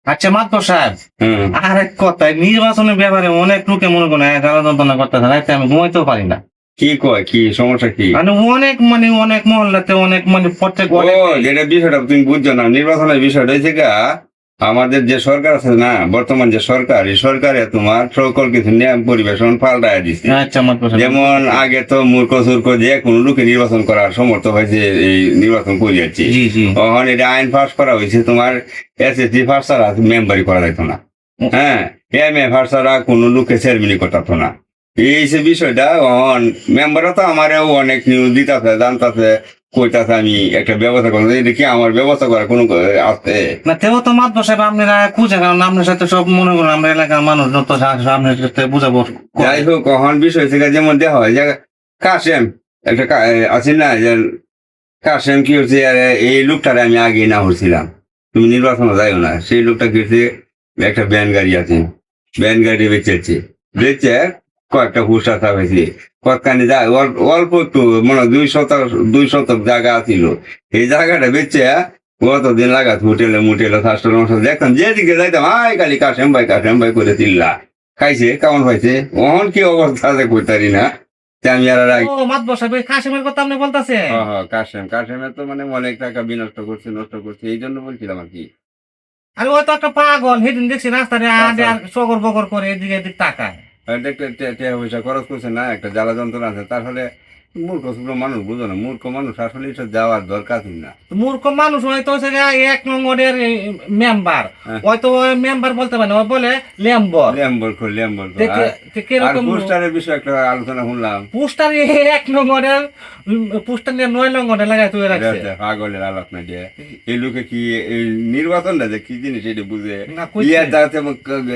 আচ্ছা মাত্র সাহেব, হুম। আর এক কথা, নির্বাচনের ব্যাপারে অনেক লোকে মনে করেন জ্বালা যন্ত্রণা করতেছে, রাতে আমি ঘুমাইতেও পারি না। কি কয়, কি সমস্যা কি? অনেক মহল্লাতে অনেক প্রত্যেক ও, ওয়ার্ডে। যেটা বিষয়টা তুমি বুঝছো না, নির্বাচনের বিষয়টা হয়েছে গা, আমাদের যে সরকার আছে না, বর্তমান যে সরকার, এই সরকারে তোমার সকল কিছু নিয়ম পরিবেশন পাল্টায় দিচ্ছে। আচ্ছা মাত্র সাহেব, যেমন আগে তো মূর্খ সূর্খ যে কোনো লোকে নির্বাচন করার সমর্থ হয়েছে, এই নির্বাচন করে যাচ্ছে। জি জি। তখন এটা আইন পাস করা হয়েছে, তোমার এসএসসি পাস ছাড়া মেম্বারি করা যেত না। হ্যাঁ, এমএ পাস ছাড়া কোনো লোকে চেয়ারম্যানই করতো না। এই যে বিষয়টা অন মেম্বারও তো আমারও অনেক নিউজ দিতেছে, জানতেছে, কইতাছে আমি একটা ব্যবস্থা করবো। এটা কি আমার ব্যবস্থা করার কোনো আছে? না তেও তো মাত্র সাহেব আপনারা খুঁজে, কারণ আপনার সাথে সব মনে করেন আমরা এলাকার মানুষ যত আপনার সাথে বুঝাবো। যাই হোক, কখন বিষয় থেকে যেমন দেওয়া হয় যে কাশেম, একটা আছে না যে কাশেম কি হচ্ছে, এই লোকটারে আমি আগে না হচ্ছিলাম, তুমি নির্বাচনে যাইও না। সেই লোকটা কি হচ্ছে, একটা ব্যান গাড়ি আছে, ব্যান গাড়ি বেচেছে, বেচে কয়েকটা হুসা চাপেছে, কতখানি যায় অল্প একটু, মানে 2 শতক জায়গা ছিল, এই জায়গাটা বেচে কতদিন লাগাত হোটেলে মুটেলে ফার্স্টের মশা দেখতাম, যেদিকে যাইতাম আয় খালি কাশেম ভাই করে চিল্লা খাইছে, কেমন পাইছে, ওহন কি অবস্থা আছে কইতারি না। তা আমি আর ও মাতবর সাহেব, ওই কাশিমের কথা আপনি বলতেছেন? হ্যাঁ হ্যাঁ, কাশেমের তো মানে অনেক টাকা বিনষ্ট করছে, নষ্ট করছে, এই জন্য বলছিলাম আর কি। আরে ওই তো একটা পাগল, সেদিন দেখছি রাস্তায় আডে আর সগর বগর করে এদিকে এদিক তাকায়। দেখতে টাকা পয়সা খরচ করছে না, একটা জ্বালা যন্ত্রণা আছে, তাহলে মূর্খ সুপ্র মানুষ বুঝো না, মূর্খ মানুষ আসলে এটা যাওয়ার দরকার না। মূর্খ মানুষ হয়তো হচ্ছে গিয়া 1 নম্বরের মেম্বার, হ্যাঁ, হয়তো মেম্বার বলতে পারে না, ও বলে লেম্বর। লেম্বর আর কিরকম পোস্টারের বিষয়ে একটা আলোচনা শুনলাম। পোস্টার 1 নম্বরের, পোস্টার নিয়ে 9 নম্বরে লাগাই তুই রাখছে। পাগলের আলোচনা দিয়ে এই লোকে কি এই নির্বাচনটা যে কি জিনিস এটা বুঝে না কইছে। ইয়া যাতে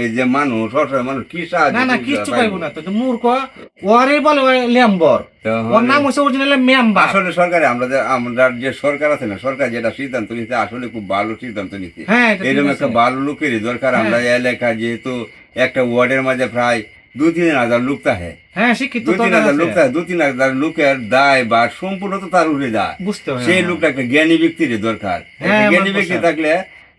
এই যে মানুষ অসহায় মানুষ কি সাহায্য না না করতে কিচ্ছু পারবে? পাইব না, তো তো মূর্খ। ওরে বলে ওই লেম্বর, ওর নাম হচ্ছে অরিজিনাল মেম্বার। আসলে সরকারে আমরা যে সরকার আছে না, সরকার যেটা সিদ্ধান্ত নিচ্ছে আসলে খুব ভালো সিদ্ধান্ত নিচ্ছে। হ্যাঁ এটা ঠিক এরকম আছে। একটা ভালো লোকেরই দরকার। হ্যাঁ। আমরা এলাকায় যেহেতু একটা ওয়ার্ডের মাঝে প্রায় 2-3 হাজার লোক থাকে, হ্যাঁ শিক্ষিত দুই তিন দরকার হাজার আছে। লোক থাকে, 2-3 হাজার লোকের দায় বা সম্পূর্ণ তো তার উঠে যায়। বুঝতে হবে। সেই লোকটা একটা জ্ঞানী ব্যক্তির দরকার। একটা হ্যাঁ জ্ঞানী মাতবর ব্যক্তি সাহেব। থাকলে,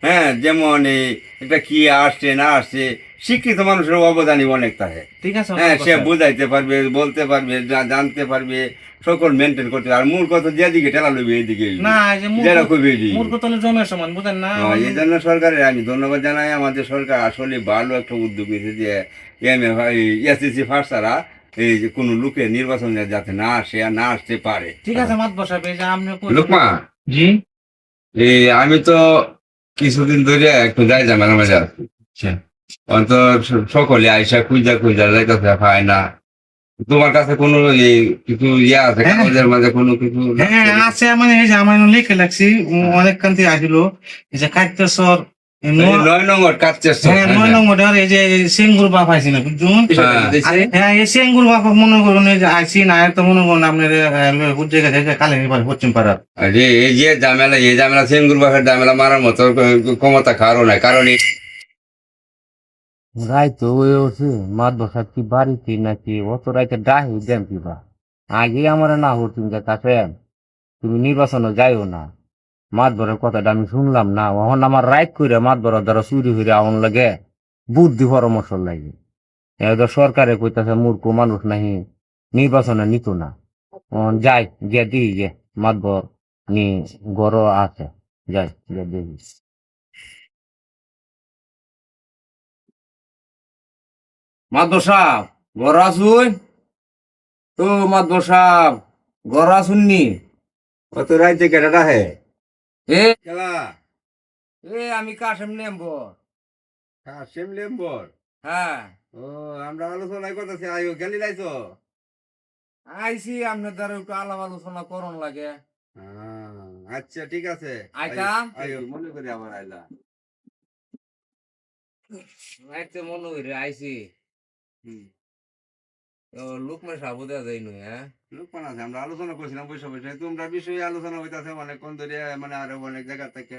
হ্যাঁ, যেমন এই একটা কি আসছে না আসছে, শিক্ষিত মানুষের অবদানই অনেক থাকে। ঠিক আছে হ্যাঁ, মাতবর সে সাহেব। বুঝাইতে পারবে, বলতে পারবে, জানতে পারবে, সকল মেনটেন করতে পারবে। আর মূল কথা যেদিকে ঠেলা লইবে এইদিকে না এই যে যেটা মূর্খ, কইবে মূর্খ তলে জমের সমান, বুঝেন না? এই জন্য সরকারের আমি ধন্যবাদ জানাই। আমাদের সরকার আসলে ভালো একটা উদ্যোগ নিয়েছে যে এসএসসি ফার্স্ট ছাড়া এই যে কোনো লোকে নির্বাচনে যাতে না আসে আর না আসতে পারে। ঠিক আছে মাতবর সাহেব, এই যে আপনি লোকমা, জি। এই আমি তো কিছুদিন ধরে একটু যাই ঝামেলা মাঝে আছি। আচ্ছা। অন্ত সকলে আইসা খুঁজা খুঁজা যাইতেছে, পায় না। তোমার কাছে কোনো এই কিছু ইয়া আছে, হ্যাঁ। কাগজের মাঝে কোনো কিছু? হ্যাঁ আছে, মানে এই যে আমার লিখে রাখছি, অনেক কান্তি আসিল। এই যে কাইতেশ্বর, 9 নম্বর কাজ চেষ্টা। হ্যাঁ 9 নম্বর, এই যে সিঙ্গুর বাপ আইসি না বুঝুন। হ্যাঁ এই সিঙ্গুর বাপ মনে করুন, এই যে আইসি না, তো মনে করুন আপনার হুজ্জে গেছে কালে পশ্চিম পাড়ার। আরে এই যে ঝামেলা, এই ঝামেলা সিঙ্গুর বাসের ঝামেলা মারার মতো ক্ষমতা কারো নাই, কারণ রাইতো ওই হচ্ছে মাত বসাত কি বাড়িতে নাকি অত রাইতে ডাহি দেন কিবা আগে আমার না হতুন যে কাছে তুমি নির্বাচনে যাইও না। মাত বরের কথাটা আমি শুনলাম না, এখন আমার রাইট করে মাত বড় দ্বারা চুরি হইরে আউন লাগে, বুদ্ধি পরামর্শ লাগে। এবার সরকারে কইতাছে মূর্খ মানুষ নাহি নির্বাচনে নিত না। যাই গিয়া দিই গে মাত বর নি গড় আছে, যাই গিয়া দেখি। মাতবর সাহেব ঘর আসুন, তো মাতবর সাহেব ঘর আসুননি? অত রাইতে কেটাটা হে এ খেলা এ আমি কাশেম নেম্বর। কাশেম লেম্বর। হ্যাঁ ও, আমরা আলোচনা করতেছি, আইও গেলি যাইতো। আইসি আপনার দ্বারা একটু আলাপ আলোচনা করন লাগে। আচ্ছা ঠিক আছে, আইতাম আইও মনে করি আবার আইলা। আইতে মনে হইরে আইসি। হুম, লোকমে সাবু দেওয়া যায় নই। হ্যাঁ লোকমান আছে, আমরা আলোচনা করছিলাম বসে বসে, তোমরা বিষয়ে আলোচনা হইতাছে অনেকক্ষণ ধরে, মানে আরো অনেক জায়গা থেকে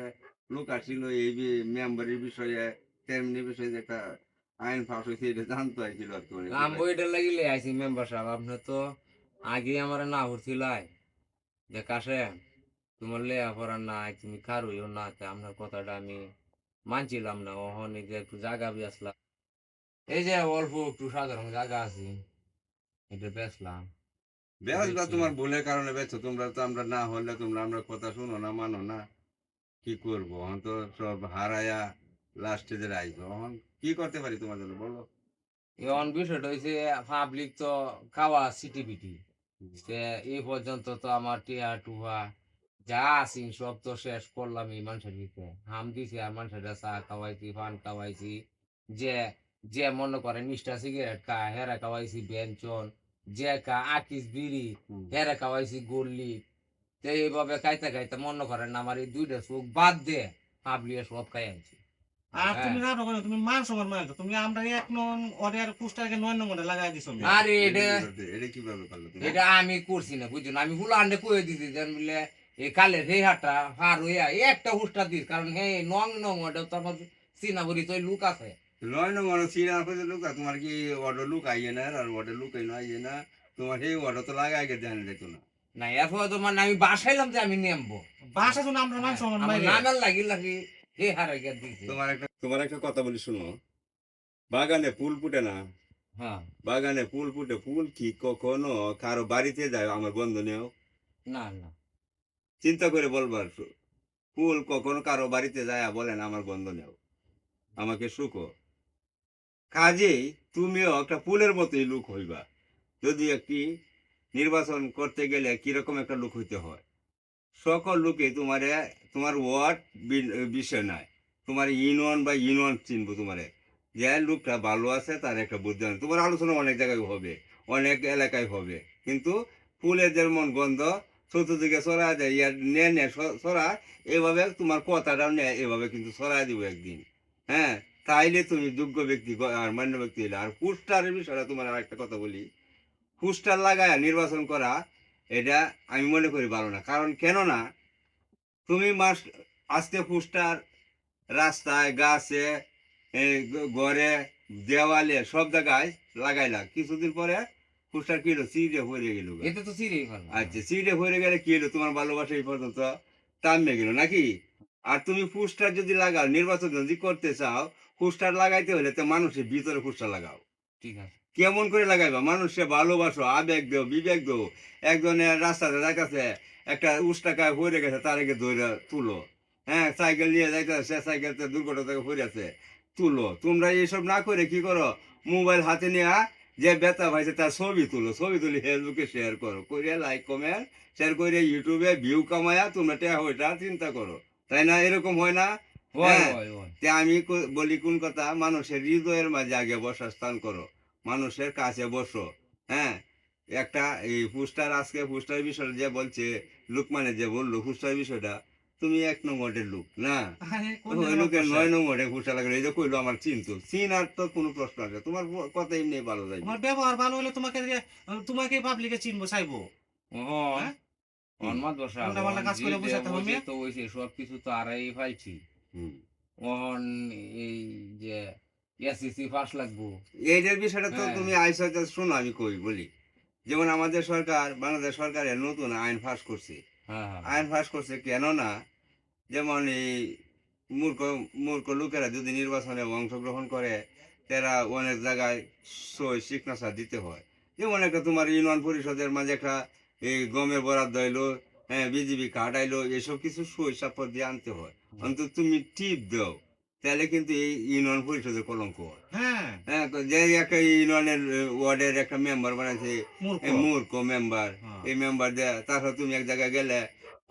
লোক আসছিল এই মেম্বারের বিষয়ে, তেমনি বিষয়ে যে একটা আইন পাস হয়েছে এটা জানতো আইছিল আর কি অনেক কাম লোক। বইটা লাগিলে আইসি মেম্বার সাহেব, আপনি তো আগে আমার না হচ্ছিলাই যে কাশেম তোমার লেয়া পড়ার নাই, তুমি কারুইও না, তা আপনার কথাটা আমি মানছিলাম না, ওখানে এই যে একটু জায়গা বেচলাম, এই যে অল্প একটু সাধারণ জায়গা আছে, এটা বেচলাম। বেশ বা বেচে তোমার ভুলের কারণে বেচছো, তোমরা তো আমরা না হলে তোমরা আমরা কথা শুনো না, মানো না, কি করবো? এখন তো সব হারায়া লাস্টে যে আইছো, এখন কি করতে পারি তোমার জন্য বলো? এখন বিষয়টা হয়েছে পাবলিক তো খাওয়া সিটিপিটি, এই পর্যন্ত তো আমার টিয়া টুহা যা আছি সব তো শেষ করলাম এই মানুষের দিতে, হাম দিছি আর মানুষের চা খাওয়াইছি, পান খাওয়াইছি, যে যে মনে করে নিষ্ঠা সিগারেট খা হেরা খাওয়াইছি ব্যঞ্জন, যে খা আকিস বিড়ি হুম। হেরা খাওয়াইছি গল্লি। তো এইভাবে খাইতে খাইতে মনে করেন আমার এই দুইটা চোখ বাদ দিয়ে পাবলিক সব খাই আনছি। আর হ্যাঁ, তুমি রাখো কেন? তুমি মান সমান মানে তুমি আমরা 1 নং অর্ডার পোস্টারকে 9 নম্বরে লাগাই দিছো। আরে এটা এটা কিভাবে এটা কিভাবে করলো তুমি? এটা আমি করছি না বুঝছো না, আমি হুলান্ডে কয়ে দিছি যেন বলে এই কালের হে হাটা হার হইয়া এই একটা হুস্টা দিস, কারণ হে নং নং ওটা তো আমার চিনাবরি তো লুক আছে। 9 নম্বর সিরা করে লুকা, তোমার কি অর্ডার লুক আইয়ে না আর অর্ডার লুকাই না আইয়ে না, তোমার সেই অর্ডার তো লাগাই গে ধ্যান দিত না। না এরপর তো মানে আমি বাসাইলাম যে আমি নেমবো, বাসা শুনে আমরা মান সমান আমার মাইরে নামের লাগি লাগি হে হারে গিয়ে দিছে। তোমার একটা কথা বলি শুনো, বাগানে ফুল ফুটে না, হ্যাঁ, বাগানে ফুল ফুটে, ফুল কি কখনো কারো বাড়িতে যায় আমার বন্ধ নেও? না না, চিন্তা করে বলবার, ফুল কখনো কারো বাড়িতে যায় বলেন আমার বন্ধ নেও, আমাকে শুকো। কাজেই তুমিও একটা ফুলের মতোই লোক হইবা। যদি একটি নির্বাচন করতে গেলে কিরকম একটা লোক হইতে হয়, সকল লোকে তোমার ওয়ার্ড বিষয় নয়, তোমার ইউনিয়ন বা ইউনিয়ন চিনবো, তোমারে যে লোকটা ভালো আছে তার একটা বুদ্ধি আছে। তোমার আলোচনা অনেক জায়গায় হবে, অনেক এলাকায় হবে, কিন্তু ফুলের যেমন গন্ধ চতুর্দিকে ছড়া যায়, ইয়ার নে নে ছড়া, এভাবে তোমার কথাটাও নেয়, এভাবে কিন্তু ছড়াই দিব একদিন। হ্যাঁ, তাইলে তুমি যোগ্য ব্যক্তি আর মান্য ব্যক্তি হলে। আর পোস্টারের বিষয়টা তোমার আর একটা কথা বলি, পোস্টার লাগায় নির্বাচন করা, এটা আমি মনে করি ভালো না। কারণ কেননা তুমি আজকে পোস্টার রাস্তায় গাছে ঘরে দেওয়ালে সব জায়গায় লাগাইলা, কিছুদিন পরে পোস্টার কি হলো, চিড়ে ভরে গেল। এতে তো চিরেই ভালো। আচ্ছা, চিড়ে ভরে গেলে কি হলো, তোমার ভালোবাসা এই পর্যন্ত টামে গেল নাকি? আর তুমি পোস্টার যদি লাগাও, নির্বাচন যদি করতে চাও, পোস্টার লাগাইতে হলে তো মানুষের ভিতরে পোস্টার লাগাও। ঠিক আছে, কেমন করে লাগাইবা? মানুষকে ভালোবাসো, আবেগ দেও, বিবেক দেও। একজনের রাস্তাতে যাইতেছে, একটা উষ্টাকায় ভরে গেছে, তার আগে ধরে তুলো। হ্যাঁ, সাইকেল নিয়ে যাইতেছে, সে সাইকেলতে দুর্ঘটনা থেকে ভরে আছে, তুলো। তোমরা এইসব না করে কি করো, মোবাইল হাতে নিয়ে যে বেতা ভাইছে তার ছবি তুলো, ছবি তুলি ফেসবুকে শেয়ার করো, করে লাইক কমেন্ট শেয়ার করে ইউটিউবে ভিউ কামায়া তোমরা টেয়া ওইটা চিন্তা করো, তাই না? এরকম হয় না? ওই হ্যাঁ, ওই ওই তে আমি বলি কোন কথা, মানুষের হৃদয়ের মাঝে আগে বসার স্থান করো, মানুষের কাছে বসো। হ্যাঁ, একটা এই পোস্টার, আজকে পোস্টার বিষয়টা যে বলছে, লুকমানে যে বললো পোস্টার বিষয়টা, তুমি 1 নম্বরের লোক না, আরে কোন ওই জায়গায় লোকের বসে? 9 নম্বরে পোস্টার লাগালো, এই যে কইলো আমার চিনতো, চিনার তো কোনো প্রশ্ন আছে? তোমার কথা এমনি ভালো যাইবে। তোমার ব্যবহার ভালো হলে তোমাকে পাবলিকে চিনবো চাইবো। ওহন হ্যাঁ, অনমাদ বসা উল্টা পাল্টা কাজ করে বসে থাকো হইছে মেয়ে। তো হইছে, সব কিছু তো আড়াই ফাইছি। হুম। ওহন এই যে এসএসসি পাস লাগবো। এইটার বিষয়টা তো হ্যাঁ, তুমি আইসা তো শোনো, আমি কই বলি, যেমন আমাদের সরকার, বাংলাদেশ সরকারের নতুন আইন পাস করছে। হ্যাঁ, হ্যাঁ, আইন পাস করছে কেননা, যেমন এই মূর্খ মূর্খ লোকেরা যদি নির্বাচনে অংশগ্রহণ করে, তারা অনেক জায়গায় সই সিগনেচার দিতে হয়। যেমন একটা তোমার ইউনিয়ন পরিষদের মাঝে একটা এই গমের বরাদ্দ আইলো, হ্যাঁ, বিজিবি কার্ড আইলো, এসব কিছু সই সাপোর্ট দিয়ে আনতে হয়। অন্তত তুমি টিপ দাও, তাহলে কিন্তু এই ইউনিয়ন পরিষদের কলঙ্ক হয়। হ্যাঁ, হ্যাঁ, যে একটা ইউনিয়নের ওয়ার্ডের একটা মেম্বার বানাইছে, মূর্খ। এই মূর্খ মেম্বার, হ্যাঁ। এই মেম্বার দেয়, তারপর তুমি এক জায়গায় গেলে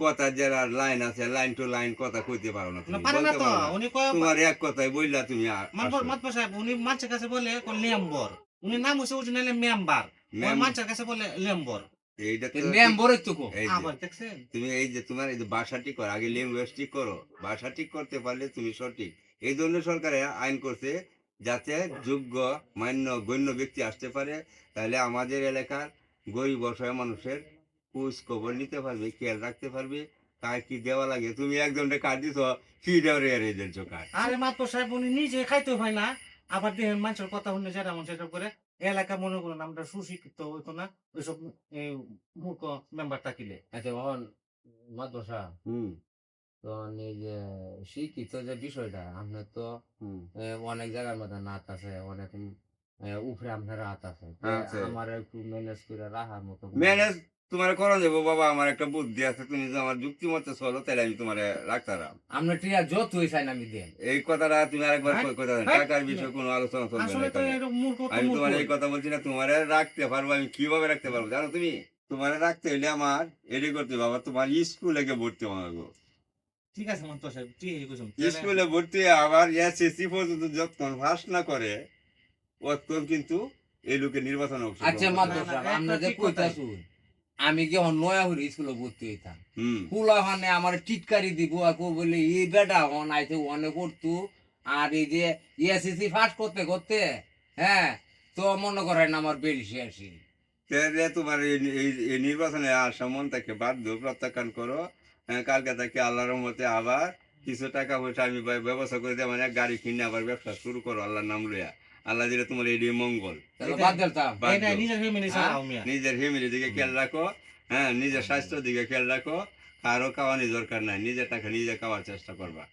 কথা যারা লাইন আছে, লাইন টু লাইন কথা কইতে পারো না, না তুমি পারে না বলতে তো, পারো না। উনি কয় তোমার এক কথায় বললা তুমি আসো। মাতবর সাহেব, উনি মানুষের কাছে বলে লেম্বর, উনি নাম হচ্ছে অরিজিনালি মেম্বার, ওই মানুষের কাছে বলে লেম্বর। এইটা তো মেম্বরের তো কো। এই যে আবার দেখছেন, তুমি এই যে তোমার এই যে ভাষা ঠিক করো, আগে ল্যাঙ্গুয়েজ ঠিক করো, ভাষা ঠিক করতে পারলে তুমি সঠিক। এই জন্য সরকারে আইন করছে, যাতে যোগ্য মান্য গণ্য ব্যক্তি আসতে পারে, তাহলে আমাদের এলাকার গরিব অসহায় মানুষের খোঁজ খবর নিতে পারবে, খেয়াল রাখতে পারবে, কার কি দেওয়া লাগে। তুমি একজনকে কার্ড দিছ, কি দেওয়ার দিচ্ছ কার্ড? আরে মাতবর সাহেব উনি নিজে খাইতে হয় না, আবার দেখেন মানুষের কথা শুনে যেটা মন সেটা করে। এলাকা মনে করেন আমরা সুশিক্ষিত হইতো না ওইসব মূর্খ মেম্বার থাকিলে। আচ্ছা ওহন মাদ বসা হুম। তো এই যে শিক্ষিত যে বিষয়টা আপনার তো অনেক জায়গার মধ্যে নাত আছে অনেক উপরে আপনার রাত আছে তো আছে। আমার একটু ম্যানেজ করে রাখার মতো ম্যানেজ তোমার করা যাবো বাবা, আমার একটা বুদ্ধি আছে, তুমি যদি আমার যুক্তি মতো চলো তাহলে আমি তোমার রাখতাম। আপনার টিয়া যতই চাই না আমি দেন এই কথাটা তুমি আরেকবার হ্যাঁ, কথা দেন, হ্যাঁ। টাকার বিষয়ে কোনো আলোচনা চলবে না আসলে তো এখানে। এটা মূর্খ তো আমি তোমার মূর্খ। এই কথা বলছি না, তোমার রাখতে পারবো, আমি কিভাবে রাখতে পারবো জানো তুমি? তোমার রাখতে হইলে আমার এডি করতে বাবা, তোমার স্কুলে গিয়ে ভর্তি হবো। ঠিক আছে মন্তর সাহেব, ঠিক আছে কইছুন। স্কুলে ভর্তি হয়ে আবার এসএসসি পর্যন্ত যতক্ষণ পাস না করে ততক্ষণ কিন্তু এই লোকের নির্বাচন আচ্ছা মাত্র আমরা যে কইতাছুন আমি কি নয়া হরি স্কুলে ভর্তি হইতাম হুম ফুলা মানে আমার টিটকারি দিব আকো বলে এই বেটা হন আইতে অনেক করতু আর এই যে এসএসসি পাস করতে করতে হ্যাঁ তো মনে করেন আমার বেরিয়ে আসি তাহলে তোমার এই নির্বাচনে আসা মন থেকে বাধ্য প্রত্যাখ্যান করো। কালকে থেকে আল্লাহর রহমতে আবার কিছু টাকা পয়সা আমি ব্যবস্থা করে দেবো, মানে গাড়ি কিনে আবার ব্যবসা শুরু করো আল্লাহর নাম লইয়া। আল্লাহ দিলে তোমার এই মঙ্গল। তাহলে বাদ দিতাম বাদ এটা দাও। নিজের ফ্যামিলি চালাও মিয়া। নিজের ফ্যামিলির দিকে খেয়াল রাখো, হ্যাঁ নিজের স্বাস্থ্যের দিকে খেয়াল রাখো। কারো খাওয়ানি দরকার নাই, নিজের টাকা নিজে খাওয়ার চেষ্টা করবা।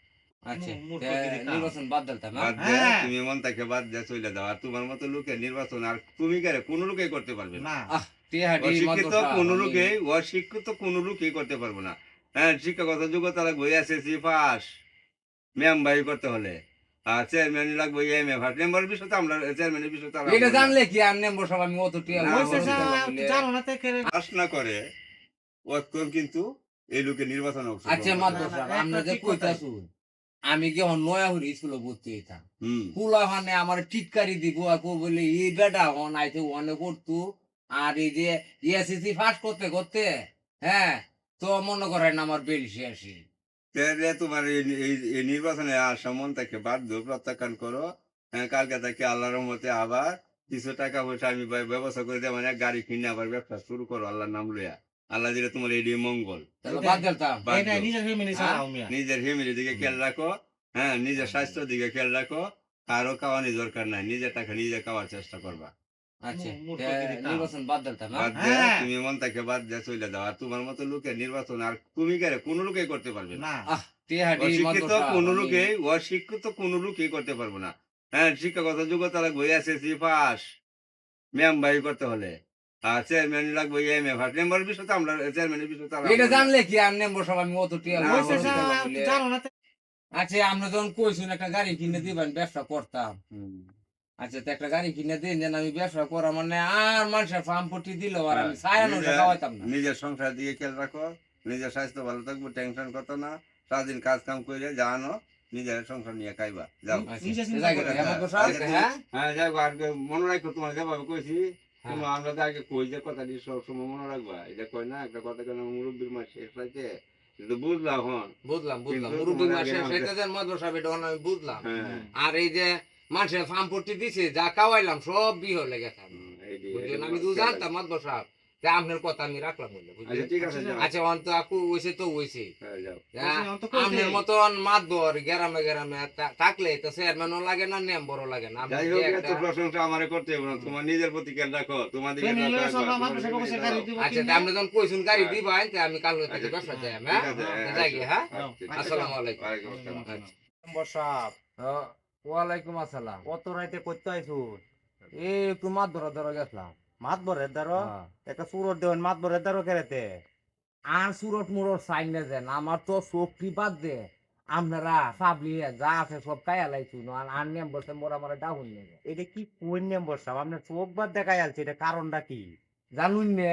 আচ্ছা মূর্খ তা কিরি কাম। নির্বাচন বাদ দিতাম বাদ দিয়ে হ্যাঁ। তুমি মন থেকে বাদ দিয়ে চলে দাও। আর তোমার মতো লোকের নির্বাচন আর তুমি কেন কোনো লোকেই করতে পারবে না। না আহ টিহাডি অশিক্ষিত কোনো লোকেই অশিক্ষিত কোনো লোকই করতে পারবো না। হ্যাঁ শিক্ষাগত যোগ্যতা লাগবে এসএসসি পাস, মেম্বারি করতে হলে। আর চেয়ারম্যান লাগবে এমএ পাস। মেম্বার বিষয় তো আমরা চেয়ারম্যানের বিষয় তো এটা জানলে কি আর নেম্বর সব আমি অত টিয়া না, ওইসে ওই জানো না তে কেরে। পাস না করে অতক্ষণ কিন্তু এই লোকের নির্বাচন আচ্ছা মাত্র না, না, আমরা একটা যে ঠিক কথাই। কইতাছুন আমি কি নয়া হরি স্কুলে ভর্তি হইতাম হুম ফুলা মানে আমার টিটকারি দিব আকো বলে এই বেটা হন আইতে অনেক করতু আর এই যে এসএসসি পাস করতে করতে হ্যাঁ তো মনে করেন আমার বেরিয়ে আসি তাহলে তোমার এই নির্বাচনে আসা মন থেকে বাধ্য প্রত্যাখ্যান করো। কালকে থেকে আল্লাহর রহমতে আবার কিছু টাকা পয়সা আমি ব্যবস্থা করে দেবো, মানে গাড়ি কিনে আবার ব্যবসা শুরু করো আল্লাহর নাম লইয়া। আল্লাহ দিলে তোমার এই মঙ্গল। তাহলে বাদ দিতাম বাদ এটা দাও। নিজের ফ্যামিলি চালাও মিয়া। নিজের ফ্যামিলির দিকে খেয়াল রাখো, হ্যাঁ নিজের স্বাস্থ্যের দিকে খেয়াল রাখো। কারো খাওয়ানি দরকার নাই, নিজের টাকা নিজে খাওয়ার চেষ্টা করবা। আচ্ছা মূর্খ তা কিরি কাম। নির্বাচন বাদ দিতাম বাদ দিয়ে হ্যাঁ। তুমি মন থেকে বাদ দিয়ে চলে দাও। আর তোমার মতো লোকের নির্বাচন আর তুমি কেন কোনো লোকেই করতে পারবে না। না আহ টিহাডি অশিক্ষিত কোনো লোকে অশিক্ষিত কোনো লোকই করতে পারবো না। হ্যাঁ শিক্ষাগত যোগ্যতা লাগবে এসএসসি পাস, মেম্বারি করতে হলে। আর চেয়ারম্যান লাগবে এমএ পাস। মেম্বার বিষয় তো আমরা চেয়ারম্যানের বিষয় তো এটা জানলে কি আর নেম্বর সব আমি অত টিয়া না, ওইসে ওইসে জানো না তে। আচ্ছা আমরা যখন কইছুন একটা গাড়ি কিনে দিবেন ব্যবসা করতাম হুম। আচ্ছা তো একটা গাড়ি কিনে দিন যেন আমি ব্যবসা করা মানে আর মানুষের ফার্ম পট্টি দিল আর আমি সায়ানো নিজের- খাওয়াইতাম না নিজের সংসার দিকে খেয়াল রাখো, নিজের স্বাস্থ্য ভালো থাকবো, টেনশন কত না, সারাদিন কাজ কাম করে জানো, নিজের সংসার নিয়ে খাইবা যাও। আচ্ছা, নিজে চিন্তা যাই করে, হোক, এমন তো হ্যাঁ, সব, হ্যাঁ হ্যাঁ যাই আর মনে রাখো, তোমার যেভাবে কইছি হ্যাঁ। তুমি আমরা তো আগে কই যে কথাটি সবসময় মনে রাখবা। এটা কই না একটা কথা কেন মুরব্বীর মাস শেষ পাইছে, কিন্তু বুঝলাম হন। বুঝলাম কিন্তু মুরব্বী তোমার মাসে আগে সেটা দেন মাদ্র সাহেব এটা আমি বুঝলাম হ্যাঁ আর এই যে মানুষের ফার্ম পট্টি দিছে যা খাওয়াইলাম সব বিহ লেগে থাকে বুঝলেন আমি তো জানতাম মাদ্র সাহেব যে আপনার কথা আমি রাখলাম বলে আচ্ছা বুঝলেন ঠিক আছে যাও। আচ্ছা অন্ত আকু হইছে তো হইছে হ্যাঁ, যাও। অন্ত কইছে। আপনার মতন মাতবর গ্রামে গ্রামে থাকলে তো চেয়ারম্যানও লাগে না নেম্বরও লাগে না আপনি যাই যে হোক এত একটা- প্রশংসা আমারে করতে হবে না, তোমার নিজের প্রতি খেয়াল রাখো, তোমার দিকে ফ্যামিলি রাখো, সব তোমার আমার কাছে family বসে দাও। গাড়ি দিব আচ্ছা কিনে। তা আপনি যখন কইছুন গাড়ি হ্যাঁ। দিবাই তা আমি কাল থেকে আচ্ছা, ব্যবসা যাই ঠিক হ্যাঁ আছে, হ্যাঁ, যাই গে, হ্যাঁ আচ্ছা, ঠিক আছে। আসসালামু আলাইকুম ওয়ালাইকুম আসসালাম। বসাব ওয়ালাইকুম আসসালাম কত রাইতে করতে আইছু? এই একটু মাছ ধরা গেছিলাম মাত বরের দ্বারো হ্যাঁ। একটা সুরত দেন, মাত বরের দ্বারো কেরেতে। আর সুরট মুরট সাইন না দেন আমার তো চোখটি বাদ দে আপনারা সাবলি যা আছে সব কায়া লাইছুন আর নেম বসে মোর আমার ডাহুন নেবে এটা কি কোন নেম বসাব? আপনার চোখ বাদ দেখাই আলছে, এটা কারণটা কি? জানুন নে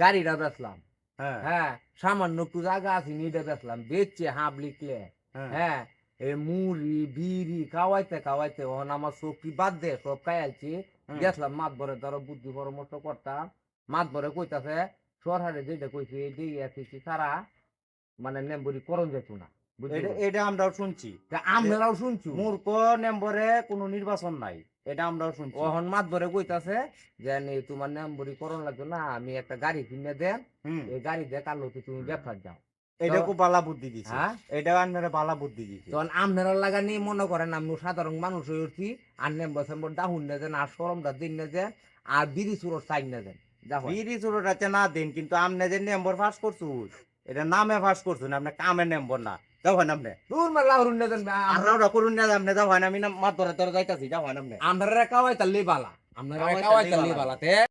গাড়িটা বেচলাম হ্যাঁ হ্যাঁ সামান্য একটু জায়গা আছে নিয়ে বেচলাম বেচছে হাঁপ লিখলে হ্যাঁ হ্যাঁ এই মুড়ি বিড়ি খাওয়াইতে খাওয়াইতে ওখান আমার চোখটি বাদ দে সব খাইয়ালছি গেছিলাম মাত ভরে ধরো বুদ্ধি পরামর্শ করতাম মাত ভরে কইতাছে সরকারে যেটা কইছে এই দিয়ে আসছি সারা মানে নেম্বরি করণ যেত না এটা আমরাও শুনছি। আমরাও শুনছি মূর্খ নেম্বরে কোনো নির্বাচন নাই, এটা আমরাও শুনছি। ওহন মাত ভরে কইতাছে যে তোমার নেম্বরি করণ লাগতো না আমি একটা গাড়ি কিনে দেন হুম, এই গাড়ি দিয়ে কাল হতে তুমি ব্যবসা যাও এটা খুব বালা বুদ্ধি দিছে। হ্যাঁ এটা আপনারা বালা বুদ্ধি দিছে। তখন আপনারা লাগানি মনে করেন আমি সাধারণ মানুষ হয়ে উঠছি আর নেম্বর সেম্বর ডাহুন না দেন আর সরমটা দিন না দেন আর বিড়ি চুরোর সাইন না দেন দেখো বিড়ি চুরোটাতে না দেন, কিন্তু আপনি যে নম্বর পাস করছুন এটা নামে পাস করছুন, আপনার কামে নম্বর না। যাও হয় নামনে দূর মা লাহরুন না জান আর রাউডা করুন না নামনে যাও হয় না আমি না মাত ধরে ধরে যাইতাছি যাও হয় নামনে আমরা কাওয়াই তাল্লি বালা আমরা কাওয়াই তাল্লি বালা তে